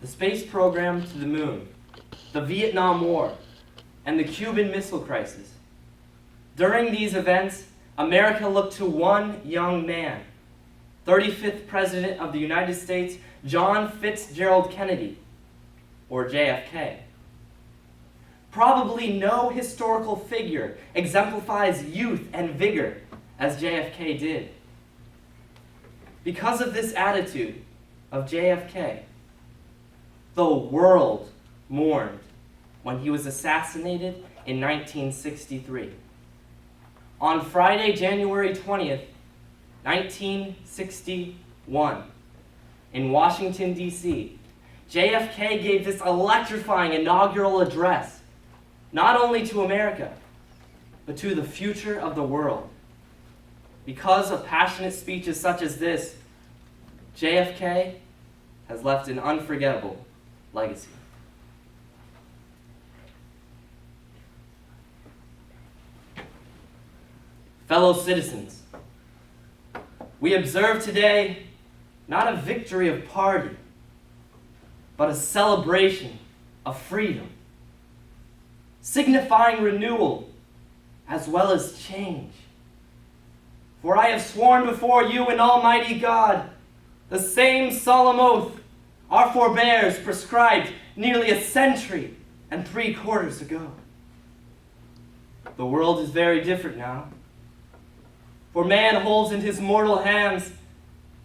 the space program to the moon, the Vietnam War, and the Cuban Missile Crisis. During these events, America looked to one young man, 35th President of the United States, John Fitzgerald Kennedy, or JFK. Probably no historical figure exemplifies youth and vigor as JFK did. Because of this attitude of JFK, the world mourned when he was assassinated in 1963. On Friday, January 20th, 1961, in Washington, D.C., JFK gave this electrifying inaugural address, not only to America, but to the future of the world. Because of passionate speeches such as this, JFK has left an unforgettable legacy. Fellow citizens, we observe today not a victory of party, but a celebration of freedom, signifying renewal as well as change. For I have sworn before you and Almighty God the same solemn oath our forebears prescribed nearly a century and 3/4 ago. The world is very different now, for man holds in his mortal hands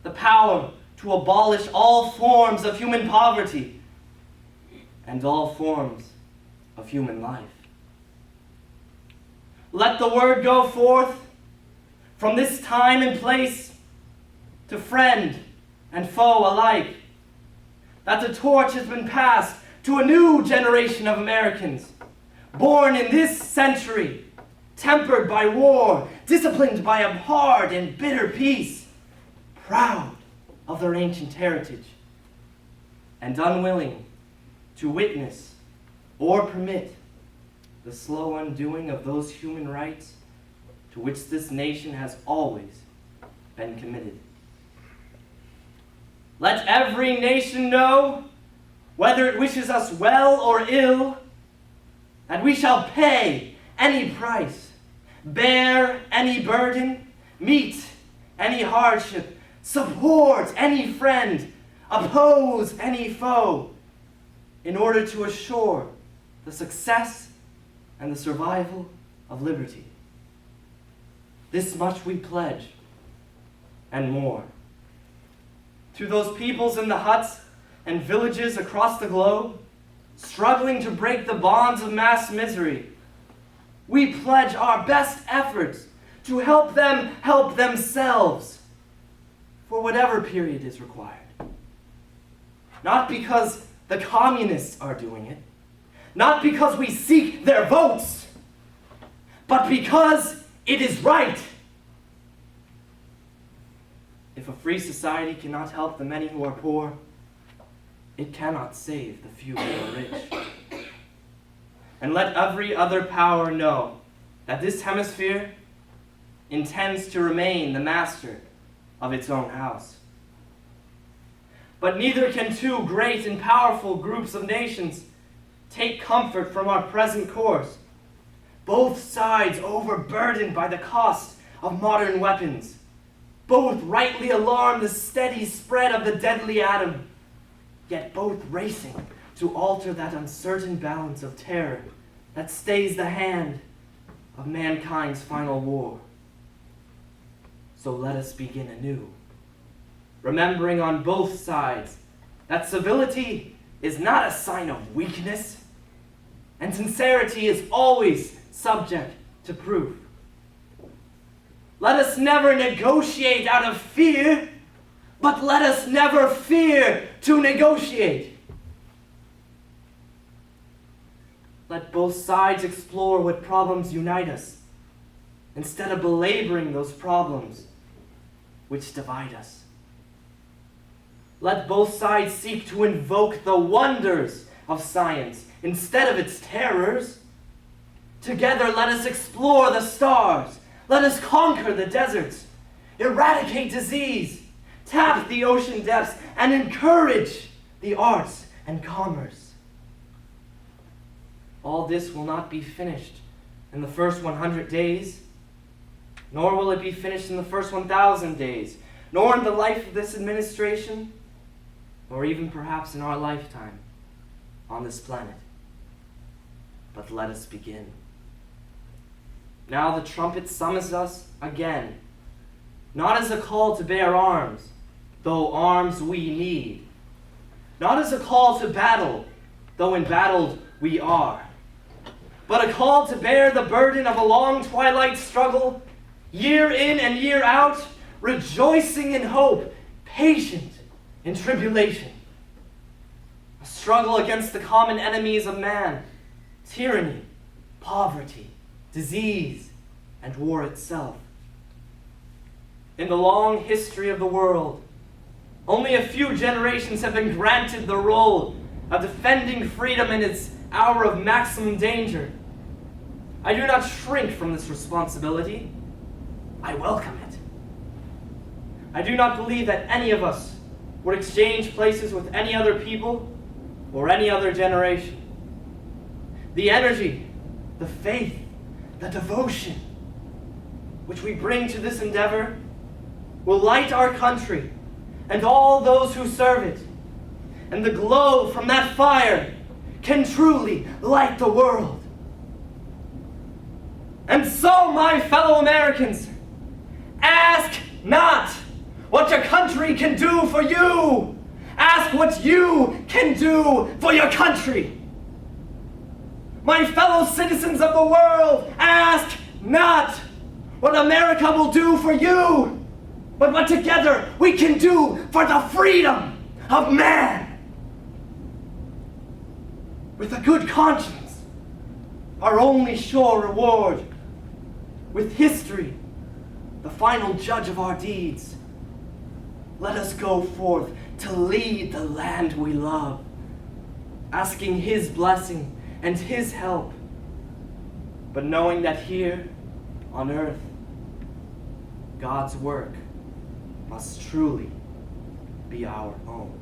the power to abolish all forms of human poverty and all forms of human life. Let the word go forth from this time and place to friend and foe alike, that the torch has been passed to a new generation of Americans, born in this century, tempered by war, disciplined by a hard and bitter peace, proud of their ancient heritage, and unwilling to witness or permit the slow undoing of those human rights to which this nation has always been committed. Let every nation know, whether it wishes us well or ill, that we shall pay any price, bear any burden, meet any hardship, support any friend, oppose any foe, in order to assure the success and the survival of liberty. This much we pledge, and more. To those peoples in the huts and villages across the globe, struggling to break the bonds of mass misery, we pledge our best efforts to help them help themselves for whatever period is required. Not because the communists are doing it, not because we seek their votes, but because it is right. If a free society cannot help the many who are poor, it cannot save the few who are rich. And let every other power know that this hemisphere intends to remain the master of its own house. But neither can two great and powerful groups of nations take comfort from our present course, both sides overburdened by the cost of modern weapons, both rightly alarm the steady spread of the deadly atom, yet both racing to alter that uncertain balance of terror that stays the hand of mankind's final war. So let us begin anew, remembering on both sides that civility is not a sign of weakness, and sincerity is always subject to proof. Let us never negotiate out of fear, but let us never fear to negotiate. Let both sides explore what problems unite us, instead of belaboring those problems which divide us. Let both sides seek to invoke the wonders of science instead of its terrors. Together let us explore the stars. Let us conquer the deserts, eradicate disease, tap the ocean depths, and encourage the arts and commerce. All this will not be finished in the first 100 days, nor will it be finished in the first 1,000 days, nor in the life of this administration, nor even perhaps in our lifetime on this planet. But let us begin. Now the trumpet summons us again, not as a call to bear arms, though arms we need, not as a call to battle, though embattled we are, but a call to bear the burden of a long twilight struggle, year in and year out, rejoicing in hope, patient in tribulation. A struggle against the common enemies of man, tyranny, poverty, disease, and war itself. In the long history of the world, only a few generations have been granted the role of defending freedom in its hour of maximum danger. I do not shrink from this responsibility. I welcome it. I do not believe that any of us would exchange places with any other people or any other generation. The energy, the faith, the devotion which we bring to this endeavor will light our country and all those who serve it. And the glow from that fire can truly light the world. And so, my fellow Americans, ask not what your country can do for you. Ask what you can do for your country. My fellow citizens of the world, ask not what America will do for you, but what together we can do for the freedom of man. With a good conscience, our only sure reward, with history, the final judge of our deeds, let us go forth to lead the land we love, asking His blessing and His help, but knowing that here on earth, God's work must truly be our own.